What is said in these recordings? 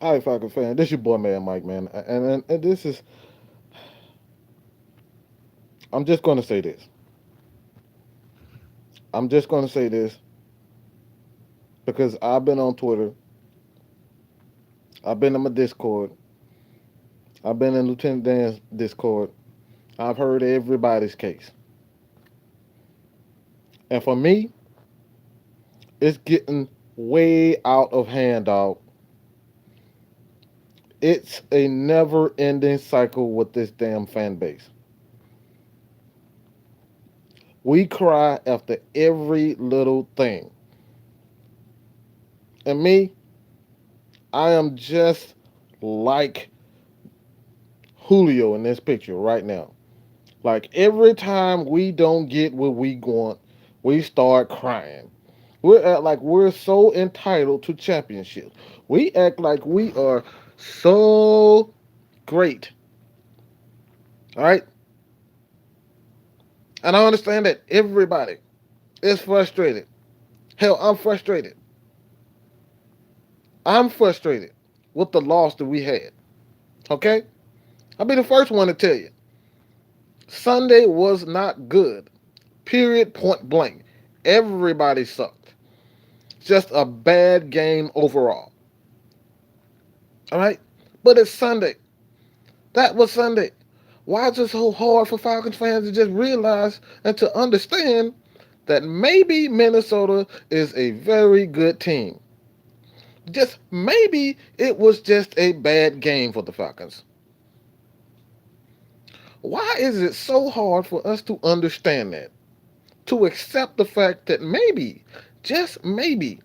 All right, Falcons fan, this your boy, man, Mike, man, and this is. I'm just gonna say this. I'm just gonna say this because I've been on Twitter, I've been in my Discord, I've been in Lieutenant Dan's Discord. I've heard everybody's case, and for me, it's getting way out of hand, dog. It's a never-ending cycle with this damn fan base. We cry after every little thing, and me, I am just like Julio in this picture right now. Like every time we don't get what we want, we start crying. We're act like we're so entitled to championships. We act like we are so great. All right? And I understand that everybody is frustrated. Hell, I'm frustrated. I'm frustrated with the loss that we had. Okay? I'll be the first one to tell you. Sunday was not good. Period, point blank. Everybody sucked. Just a bad game overall. All right? But it's Sunday. That was Sunday. Why is it so hard for Falcons fans to just realize and to understand that maybe Minnesota is a very good team? Just maybe it was just a bad game for the Falcons. Why is it so hard for us to understand that? To accept the fact that maybe, just maybe,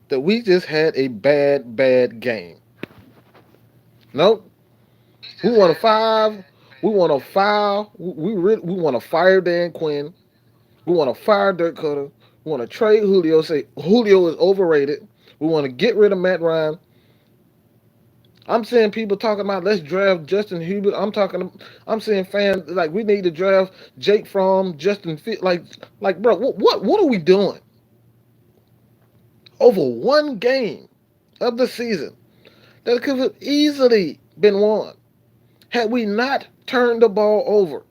that we just had a bad game. Nope. We want to five. We want to file. We want to fire Dan Quinn. We want to fire Dirk Cutter. We want to trade Julio. Say Julio is overrated. We want to get rid of Matt Ryan. I'm seeing people talking about let's draft Justin Hubert. I'm seeing fans like we need to draft Jake Fromm, Justin Fit. Like bro, what are we doing? Over one game of the season that could have easily been won had we not turned the ball over.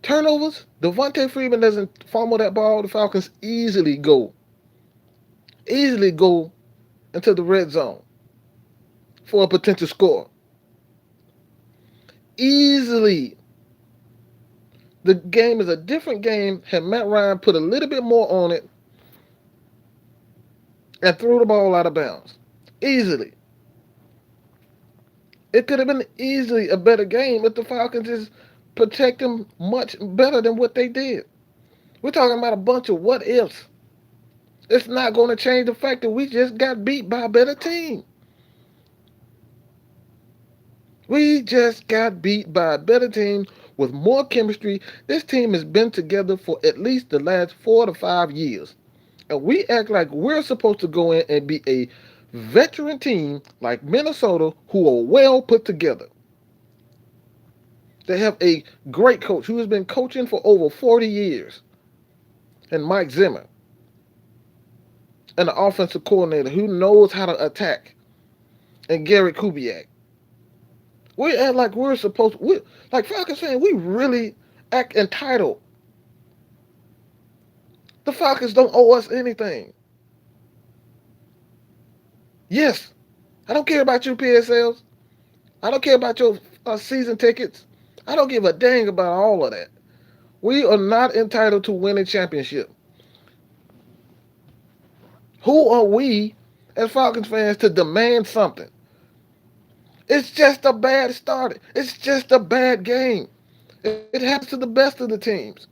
Turnovers, Devontae Freeman doesn't fumble that ball, the Falcons easily go into the red zone for a potential score. Easily. The game is a different game had Matt Ryan put a little bit more on it and threw the ball out of bounds. Easily. It could have been easily a better game if the Falcons just protect them much better than what they did. We're talking about a bunch of what ifs. It's not going to change the fact that we just got beat by a better team. We just got beat by a better team with more chemistry. This team has been together for at least the last 4 to 5 years. And we act like we're supposed to go in and be a veteran team like Minnesota who are well put together. They have a great coach who has been coaching for over 40 years, and Mike Zimmer, and the offensive coordinator who knows how to attack, and Gary Kubiak. We act like we're supposed to, like Falcons fans, we really act entitled. The Falcons don't owe us anything. Yes, I don't care about your PSLs. I don't care about your season tickets. I don't give a dang about all of that. We are not entitled to win a championship. Who are we as Falcons fans to demand something? It's just a bad start. It's just a bad game. It happens to the best of the teams.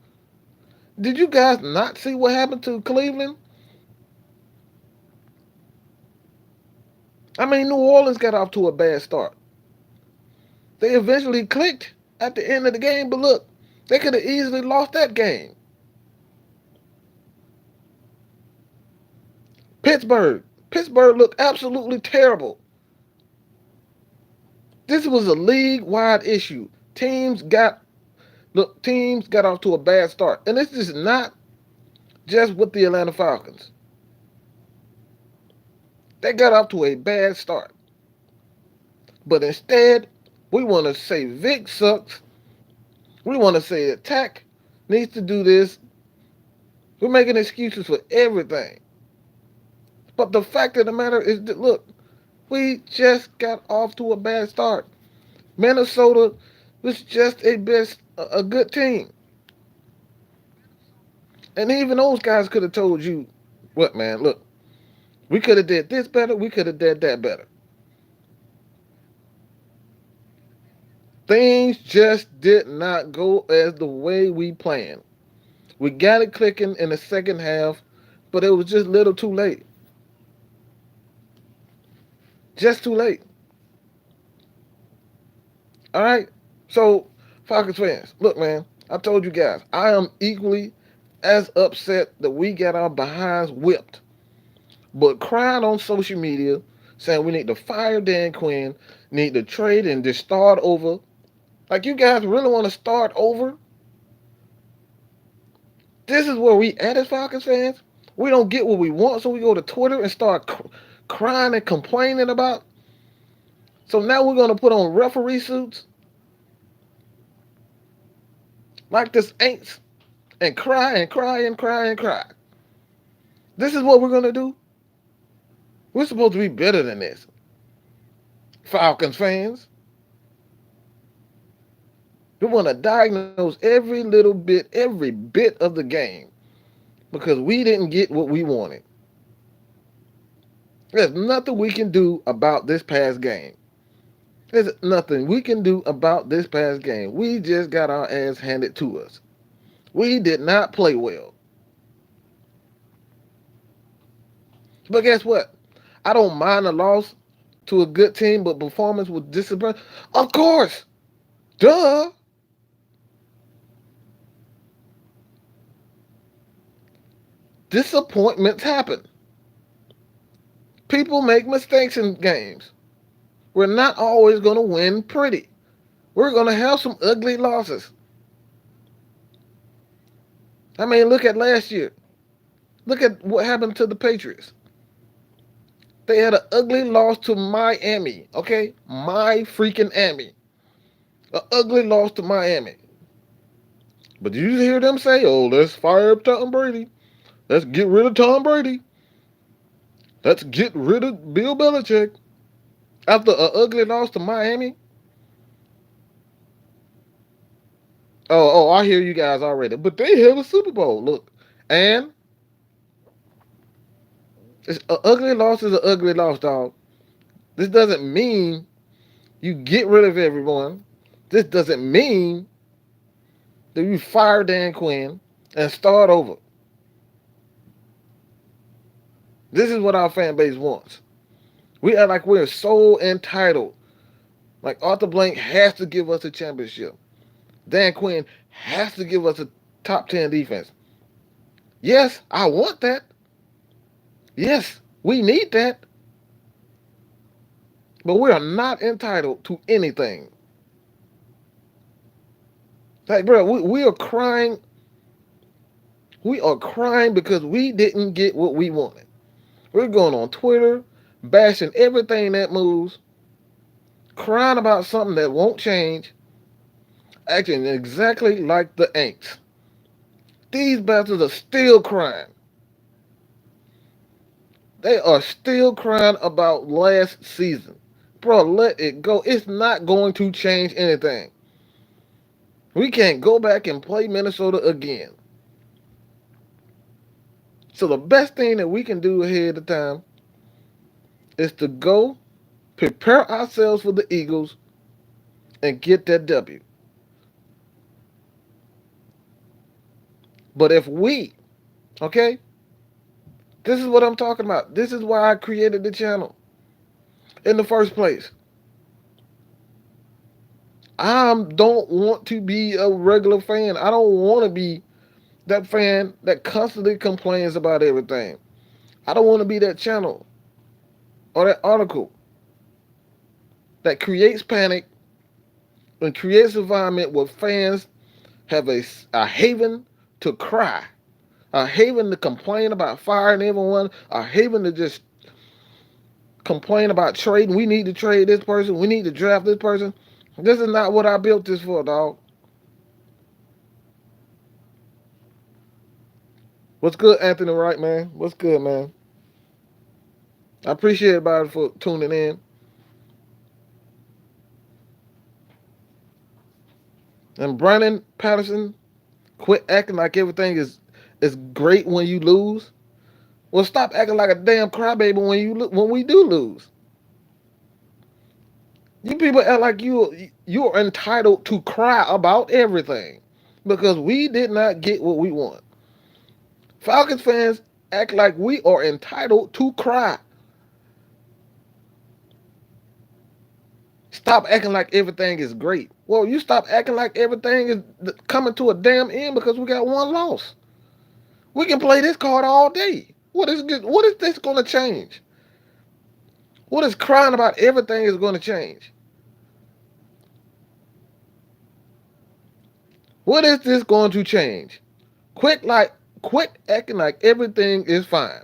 Did you guys not see what happened to Cleveland? I mean, New Orleans got off to a bad start. They eventually clicked at the end of the game, but look, they could have easily lost that game. Pittsburgh. Pittsburgh looked absolutely terrible. This was a league-wide issue. Teams got off to a bad start. And this is not just with the Atlanta Falcons. They got off to a bad start. But instead, we want to say Vic sucks. We want to say Attack needs to do this. We're making excuses for everything. But the fact of the matter is that, look, we just got off to a bad start. Minnesota was just a good team. And even those guys could have told you, what, man, look, we could have did this better. We could have did that better. Things just did not go as the way we planned. We got it clicking in the second half, but it was just a little too late. Just too late. All right? So, Falcons fans, look, man, I told you guys, I am equally as upset that we got our behinds whipped. But crying on social media, saying we need to fire Dan Quinn, need to trade and just start over. Like, you guys really want to start over? This is where we at as Falcons fans. We don't get what we want, so we go to Twitter and start crying and complaining about. So now we're going to put on referee suits like this ain't and cry and cry and cry and cry. This is what we're going to do? We're supposed to be better than this. Falcons fans. We want to diagnose every bit of the game because we didn't get what we wanted. There's nothing we can do about this past game. There's nothing we can do about this past game. We just got our ass handed to us. We did not play well. But guess what? I don't mind a loss to a good team, but performance was disappointing. Of course. Duh. Disappointments happen. People make mistakes in games. We're not always going to win pretty. We're going to have some ugly losses. I mean, look at last year. Look at what happened to the Patriots. They had an ugly loss to Miami, okay? My freaking Miami. An ugly loss to Miami. But did you hear them say, oh, let's fire up Tom Brady. Let's get rid of Tom Brady. Let's get rid of Bill Belichick. After an ugly loss to Miami? Oh, I hear you guys already. But they have a Super Bowl. Look. And an ugly loss is an ugly loss, dog. This doesn't mean you get rid of everyone. This doesn't mean that you fire Dan Quinn and start over. This is what our fan base wants. We act like we're so entitled. Like Arthur Blank has to give us a championship. Dan Quinn has to give us a top 10 defense. Yes, I want that. Yes, we need that. But we are not entitled to anything. Like, bro, we are crying. We are crying because we didn't get what we wanted. We're going on Twitter, bashing everything that moves, crying about something that won't change, acting exactly like the Aints. These bastards are still crying. They are still crying about last season. Bro, let it go. It's not going to change anything. We can't go back and play Minnesota again. So the best thing that we can do ahead of time is to go prepare ourselves for the Eagles and get that W. But if we, okay, this is what I'm talking about. This is why I created the channel in the first place. I don't want to be a regular fan. I don't want to be that fan that constantly complains about everything. I don't want to be that channel or that article that creates panic and creates an environment where fans have a haven to cry, a haven to complain about firing everyone, a haven to just complain about trading. We need to trade this person. We need to draft this person. This is not what I built this for, dog. What's good, Anthony Wright, man? What's good, man? I appreciate everybody for tuning in. And Brandon Patterson, quit acting like everything is great when you lose. Well, stop acting like a damn crybaby when we do lose. You people act like you're entitled to cry about everything because we did not get what we want. Falcons fans act like we are entitled to cry. Stop acting like everything is great. Well, you stop acting like everything is coming to a damn end because we got one loss. We can play this card all day. What is this going to change? What is crying about everything is going to change? What is this going to change? Quit acting like everything is fine.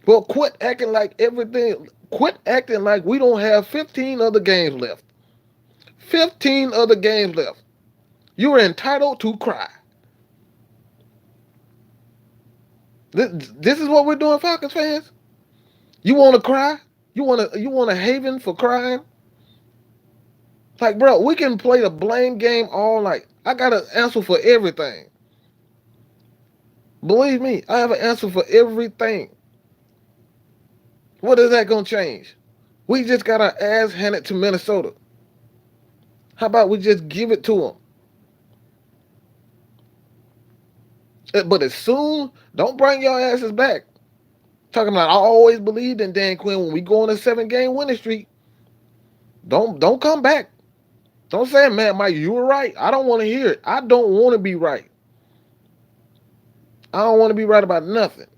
Well, quit acting like everything. Quit acting like we don't have 15 other games left. 15 other games left. You are entitled to cry. This is what we're doing, Falcons fans. You want to cry? You want a haven for crying? Like, bro, we can play the blame game all night. I got an answer for everything. Believe me, I have an answer for everything. What is that gonna change? We just got our ass handed to Minnesota. How about we just give it to them? But as soon, don't bring your asses back. Talking about I always believed in Dan Quinn when we go on a 7-game winning streak. Don't come back. Don't say, man, Mike, you were right. I don't want to hear it. I don't want to be right. I don't want to be right about nothing.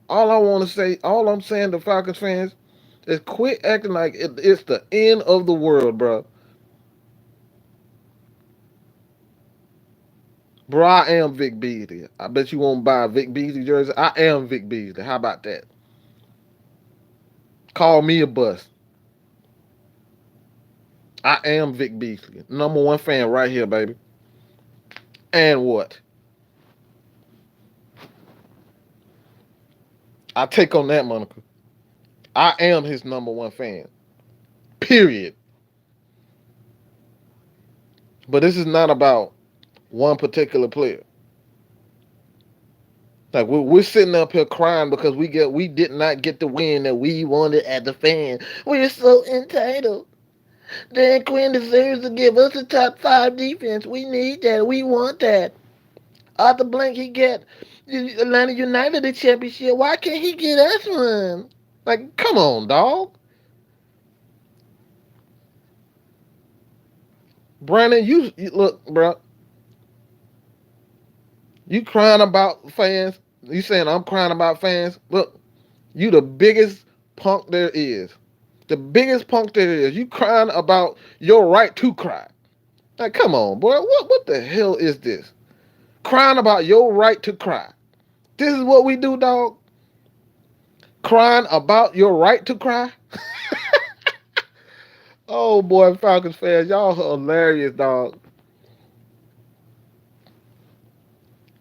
All I'm saying to Falcons fans is quit acting like it's the end of the world, bro. Bro, I am Vic Beasley. I bet you won't buy a Vic Beasley jersey. I am Vic Beasley. How about that? Call me a bust. I am Vic Beasley. Number one fan right here, baby. And what? I take on that moniker. I am his number one fan. Period. But this is not about one particular player. Like we're sitting up here crying because we did not get the win that we wanted as a fan. We're so entitled. Dan Quinn deserves to give us a top 5 defense. We need that. We want that. Arthur Blank, he get Atlanta United a championship. Why can't he get us one? Like, come on, dog. Brandon, you look, bro. You crying about fans? You saying I'm crying about fans? Look, you the biggest punk there is. The biggest punk there is. You crying about your right to cry. Like, come on, boy. What the hell is this? Crying about your right to cry. This is what we do, dog. Crying about your right to cry. Oh boy, Falcons fans, y'all hilarious, dog.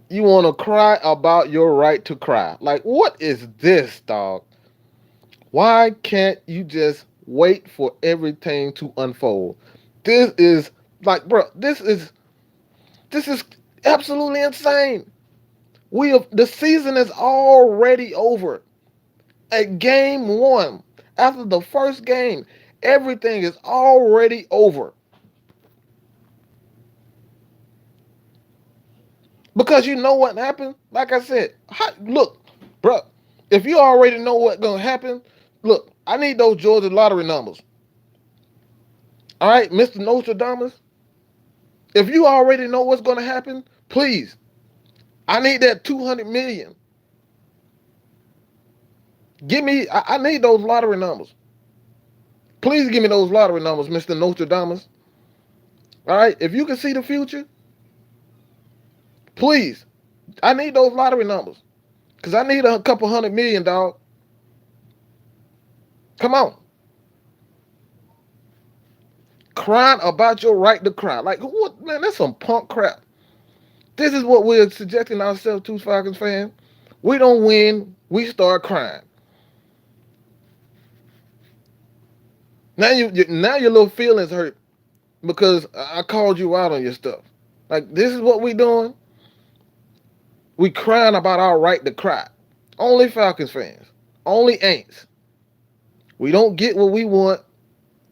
You want to cry about your right to cry. Like, what is this, dog? Why can't you just wait for everything to unfold? This is like, bro, this is absolutely insane. The season is already over. At game 1, after the first game, everything is already over. Because you know what happened? Like I said, look, bro, if you already know what's going to happen, look, I need those Georgia lottery numbers. All right, Mr. Nostradamus? If you already know what's going to happen, please, I need that 200 million. I need those lottery numbers. Please give me those lottery numbers, Mr. Nostradamus. All right, if you can see the future, please, I need those lottery numbers. Because I need a couple $100 million, dog. Come on. Crying about your right to cry. Like, what, man, that's some punk crap. This is what we're subjecting ourselves to, Falcons fans. We don't win, we start crying. Now your little feelings hurt because I called you out on your stuff. Like, this is what we doing. We crying about our right to cry. Only Falcons fans. Only Aints. We don't get what we want.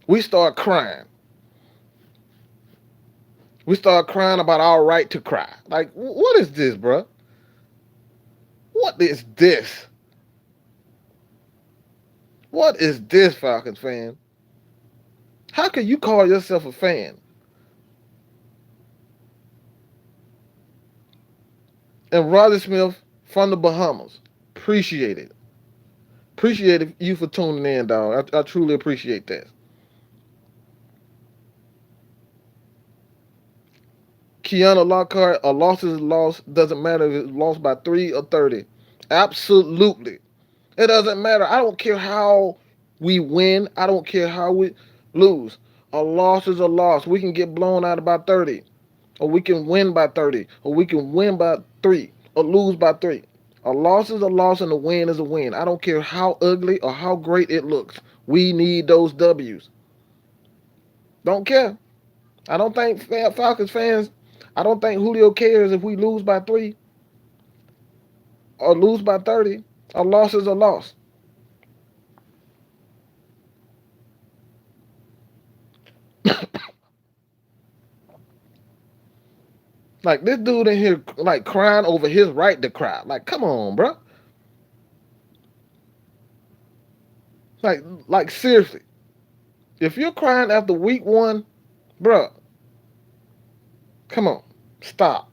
We start crying. We start crying about our right to cry. Like, what is this, bro? What is this? What is this, Falcons fan? How can you call yourself a fan? And Roddy Smith from the Bahamas. Appreciate it. Appreciate you for tuning in, dog. I truly appreciate that. Kiana Lockhart, a loss is a loss. Doesn't matter if it's lost by 3 or 30. Absolutely. It doesn't matter. I don't care how we win. I don't care how we lose. A loss is a loss. We can get blown out by 30. Or we can win by 30. Or we can win by 3. Or lose by 3. A loss is a loss and a win is a win. I don't care how ugly or how great it looks. We need those W's. Don't care. I don't think Falcons fans, I don't think Julio cares if we lose by 3 or lose by 30. A loss is a loss. Like, this dude in here, like, crying over his right to cry. Like, come on, bro. Like seriously. If you're crying after week 1, bro, come on, stop.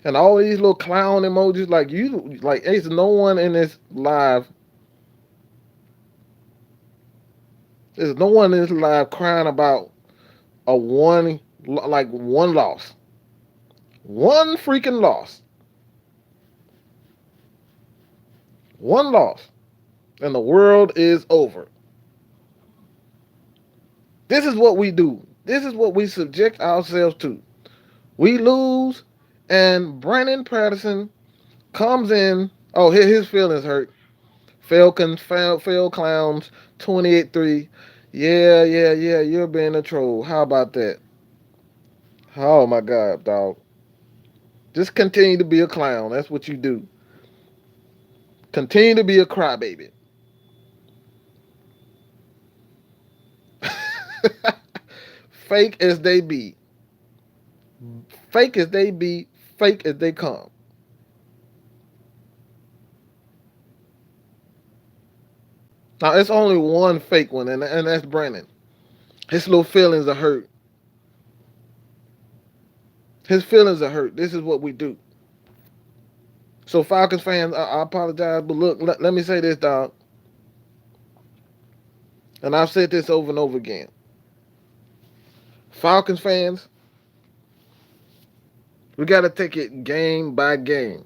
And all these little clown emojis, like, Ace, no one in this live, there's no one in this live crying about one loss. One freaking loss. One loss. And the world is over. This is what we do. This is what we subject ourselves to. We lose, and Brandon Patterson comes in. Oh, his feelings hurt. Falcons, fail clowns, 28-3. Yeah, you're being a troll. How about that? Oh, my God, dog. Just continue to be a clown. That's what you do. Continue to be a crybaby. Fake as they be. Fake as they be. Fake as they come. Now, it's only one fake one, and that's Brandon. His little feelings are hurt. His feelings are hurt. This is what we do. So, Falcons fans, I apologize, but look, let me say this, dog. And I've said this over and over again. Falcons fans, we got to take it game by game.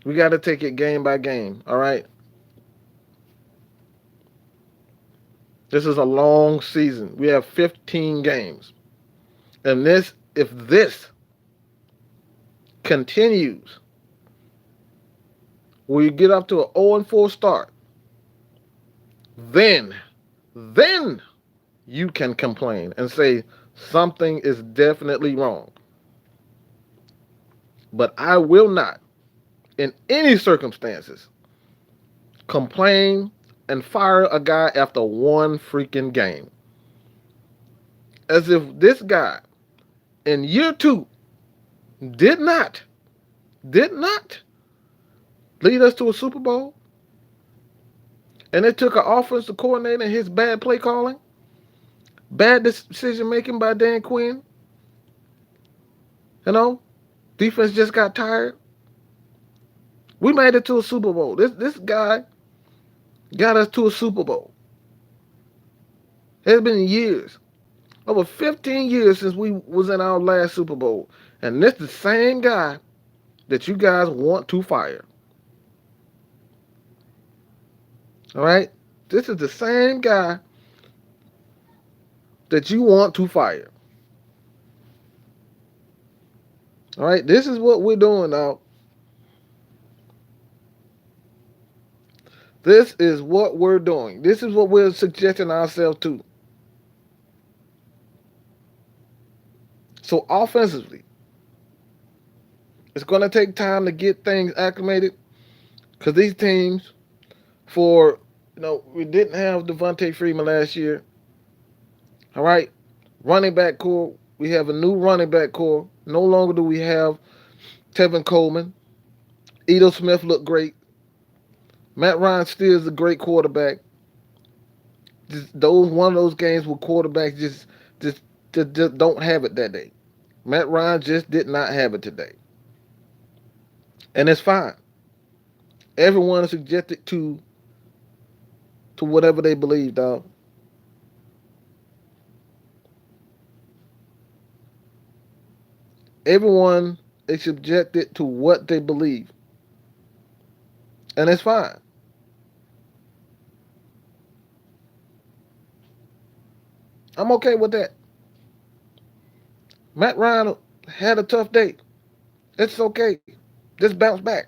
We got to take it game by game, all right? This is a long season. We have 15 games. And if this continues, we get up to an 0-4 start, then you can complain and say something is definitely wrong. But I will not, in any circumstances, complain and fire a guy after one freaking game. As if this guy in year 2 did not lead us to a Super Bowl. And it took an offensive coordinator and his bad play calling, bad decision making by Dan Quinn. Defense just got tired. We made it to a Super Bowl. This guy got us to a Super Bowl. It's been years. Over 15 years since we was in our last Super Bowl. And this the same guy that you guys want to fire. All right? This is the same guy that you want to fire. All right? This is what we're doing now. This is what we're doing. This is what we're suggesting ourselves to. So offensively, it's going to take time to get things acclimated because these teams, for we didn't have Devontae Freeman last year. All right, running back core. We have a new running back core. No longer do we have Tevin Coleman. Edo Smith looked great. Matt Ryan still is a great quarterback. Just those one of those games where quarterbacks just don't have it that day. Matt Ryan just did not have it today, and it's fine. Everyone is subjected to whatever they believe, dog. Everyone is subjected to what they believe, and it's fine. I'm okay with that. Matt Ryan had a tough day. It's okay. Just bounce back.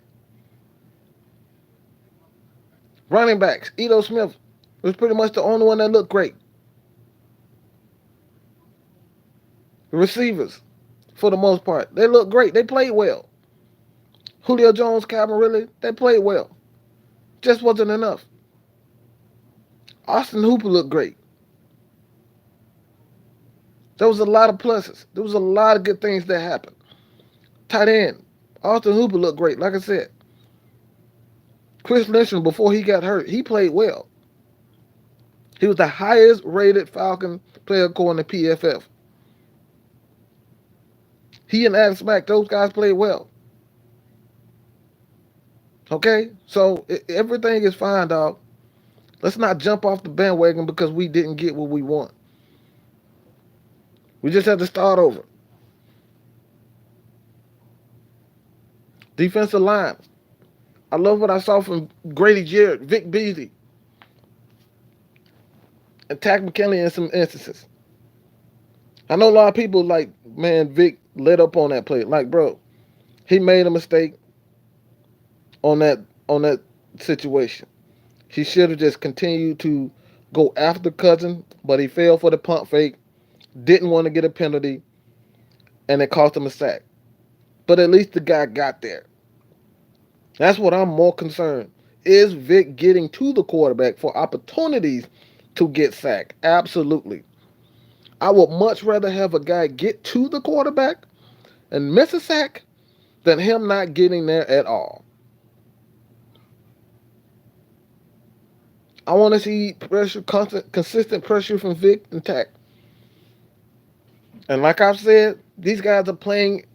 Running backs, Edo Smith was pretty much the only one that looked great. The receivers, for the most part, they looked great. They played well. Julio Jones, Calvin Ridley, they played well. Just wasn't enough. Austin Hooper looked great. There was a lot of pluses. There was a lot of good things that happened. Tight end, Austin Hooper looked great. Like I said, Chris Lynchman, before he got hurt, he played well. He was the highest rated Falcon player according to PFF. He and Adam Smack, those guys played well. Okay? So everything is fine, dog. Let's not jump off the bandwagon because we didn't get what we want. We just have to start over. Defensive line. I love what I saw from Grady Jarrett, Vic Beasley, and Tack McKinley in some instances. I know a lot of people like, man, Vic let up on that play. Like, bro, he made a mistake on that situation. He should have just continued to go after Cousin, but he fell for the pump fake, didn't want to get a penalty, and it cost him a sack. But at least the guy got there. That's what I'm more concerned. Is Vic getting to the quarterback for opportunities to get sacked? Absolutely. I would much rather have a guy get to the quarterback and miss a sack than him not getting there at all. I want to see pressure, consistent pressure from Vic and Tack. And like I've said, these guys are playing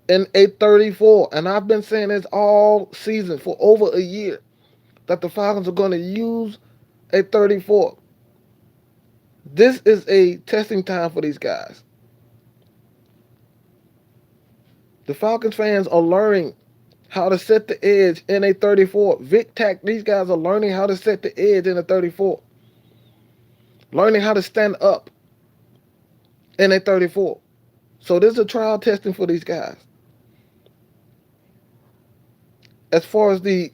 in a 34. And I've been saying this all season for over a year that the Falcons are going to use a 34. This is a testing time for these guys. The Falcons fans are learning how to set the edge in a 34. Vic Tack, these guys are learning how to set the edge in a 34. Learning how to stand up in a 34. So this is a trial testing for these guys. As far as the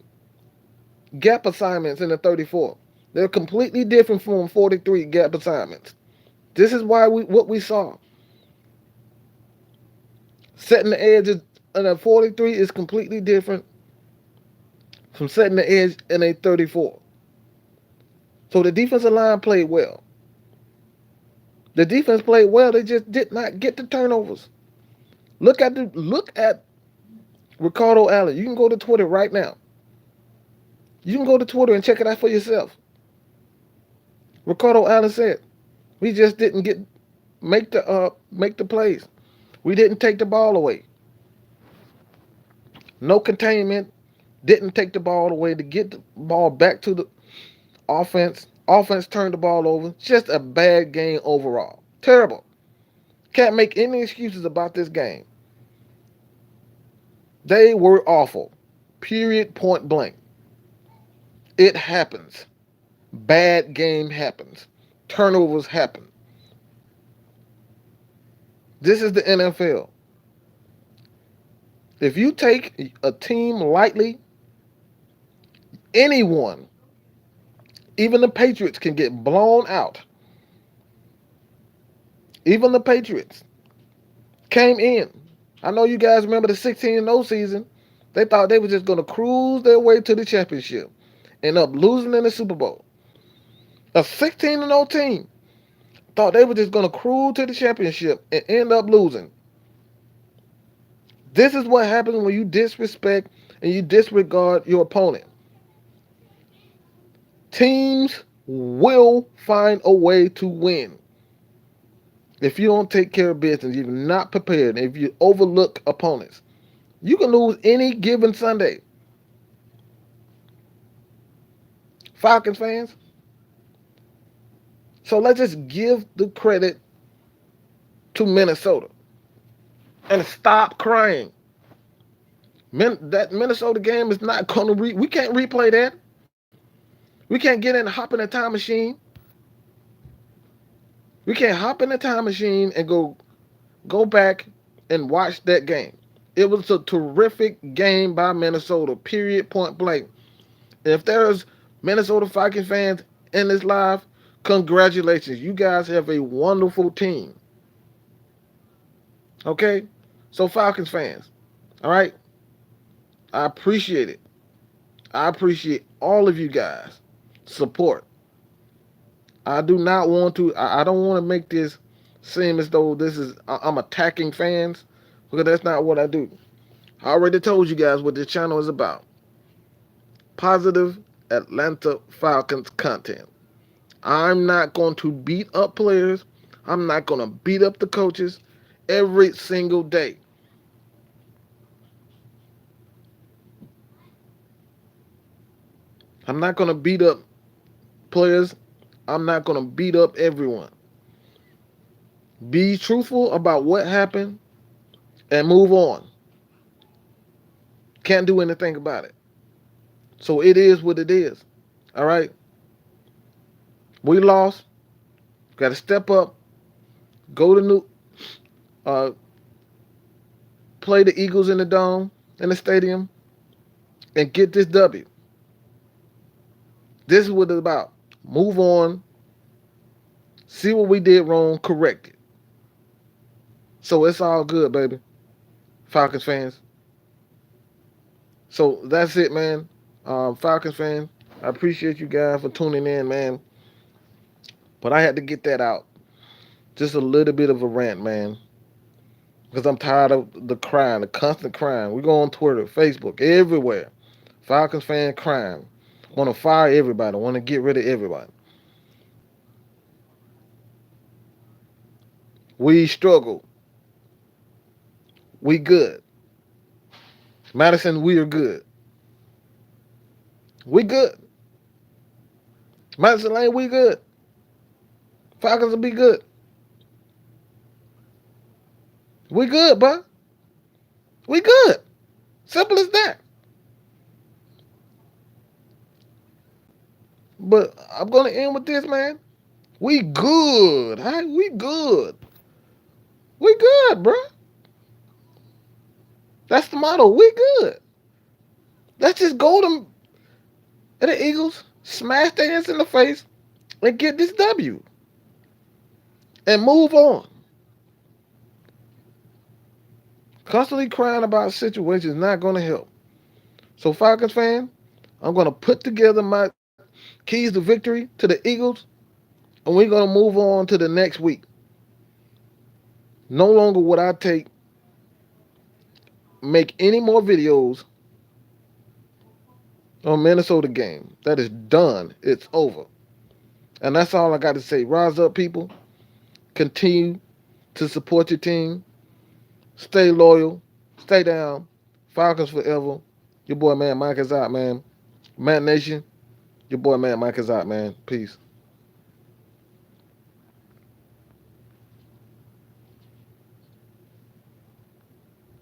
gap assignments in the 34, they're completely different from 43 gap assignments. This is why what we saw. Setting the edge in a 43 is completely different from setting the edge in a 34. So the defensive line played well. The defense played well. They just did not get the turnovers. Look at Ricardo Allen. You can go to Twitter right now. You can go to Twitter and check it out for yourself. Ricardo Allen said, "We just didn't make the plays. We didn't take the ball away. No containment. Didn't take the ball away to get the ball back to the offense. Offense turned the ball over. Just a bad game overall. Terrible. Can't make any excuses about this game. They were awful. Period. Point blank. It happens. Bad game happens. Turnovers happen. This is the NFL. If you take a team lightly, anyone, even the Patriots, can get blown out. Even the Patriots came in. I know you guys remember the 16-0 season. They thought they were just going to cruise their way to the championship. End up losing in the Super Bowl. A 16-0 team thought they were just going to cruise to the championship and end up losing. This is what happens when you disrespect and you disregard your opponent. Teams will find a way to win. If you don't take care of business, if you're not prepared, if you overlook opponents, you can lose any given Sunday. Falcons fans. So let's just give the credit to Minnesota and stop crying. That Minnesota game is not going to we can't replay that. We can't get in and hop in a time machine. We can't hop in a time machine and go back and watch that game. It was a terrific game by Minnesota, period, point blank. If there's Minnesota Falcons fans in this live, congratulations. You guys have a wonderful team. Okay? So Falcons fans, all right? I appreciate it. I appreciate all of you guys' support. I do not want to, I don't want to make this seem as though I'm attacking fans, because that's not what I do. I already told you guys what this channel is about. Positive Atlanta Falcons content. I'm not going to beat up players. I'm not going to beat up the coaches every single day. I'm not going to beat up players. I'm not going to beat up everyone. Be truthful about what happened and move on. Can't do anything about it. So it is what it is. All right? We lost. Got to step up. Go to play the Eagles in the dome, in the stadium, and get this W. This is what it's about. Move on. See what we did wrong, correct it. So it's all good, baby. Falcons fans. So that's it, man. Falcons fans, I appreciate you guys for tuning in, man. But I had to get that out. Just a little bit of a rant, man. Because I'm tired of the crying, the constant crying. We go on Twitter, Facebook, everywhere. Falcons fan crying. Want to fire everybody. Want to get rid of everybody. We struggle. We good. Madison, we are good. We good. Madison Lane, we good. Falcons will be good. We good, bro. We good. Simple as that. But I'm going to end with this, man. We good. Right? We good. We good, bro. That's the motto. We good. Let's just go to the Eagles, smash their ass in the face, and get this W. And move on. Constantly crying about situations is not going to help. So, Falcons fan, I'm going to put together my keys to victory to the Eagles, and we're going to move on to the next week. No longer would I make any more videos on Minnesota game. That is done. It's over. And that's all I got to say. Rise up, people. Continue to support your team. Stay loyal. Stay down. Falcons forever. Your boy, man, Mike is out, man. Man Nation. Your boy, man, Mike is out, man. Peace.